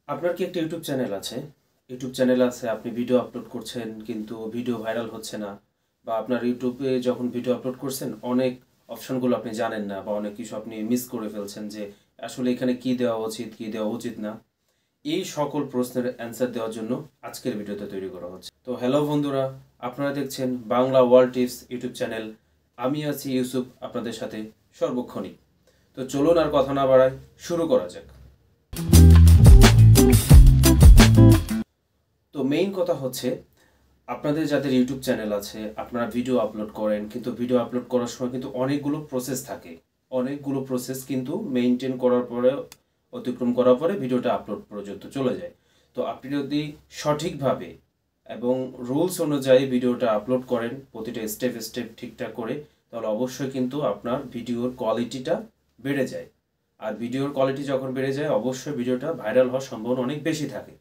আপনার কি একটা ইউটিউব চ্যানেল আছে? ইউটিউব চ্যানেল আছে, আপনি ভিডিও আপলোড করছেন কিন্তু ভিডিও ভাইরাল হচ্ছে না, বা আপনার ইউটিউবে যখন ভিডিও আপলোড করছেন অনেক অপশনগুলো আপনি জানেন না, বা অনেক কিছু আপনি মিস করে ফেলছেন যে আসলে এখানে কি দেওয়া উচিত কি দেওয়া উচিত না। এই সকল প্রশ্নের অ্যান্সার দেওয়ার জন্য আজকের ভিডিওতে তৈরি করা হচ্ছে। তো হ্যালো বন্ধুরা, আপনারা দেখছেন Bangla world tips YouTube channel. আমি আছি ইউসুফ আপনাদের সাথে সর্বক্ষণই। তো চলুন আর কথা না বাড়াই, শুরু করা যাক। তো মেইন কথা হচ্ছে, আপনাদের যাদের ইউটিউব চ্যানেল আছে, আপনারা ভিডিও আপলোড করেন, কিন্তু ভিডিও আপলোড করার সময় কিন্তু অনেকগুলো প্রসেস থাকে। অনেকগুলো প্রসেস কিন্তু মেইনটেইন করার পরে, অতিক্রম করার পরে ভিডিওটা আপলোড পর্যন্ত চলে যায়। তো আপনি যদি সঠিকভাবে এবং রুলস অনুযায়ী ভিডিওটা আপলোড করেন, প্রতিটা স্টেপ স্টেপ ঠিকঠাক করে, তাহলে অবশ্যই কিন্তু আপনার ভিডিওর কোয়ালিটিটা বেড়ে যায়। আর ভিডিওর কোয়ালিটি যখন বেড়ে যায়, অবশ্যই ভিডিওটা ভাইরাল হওয়ার সম্ভাবনা অনেক বেশি থাকে।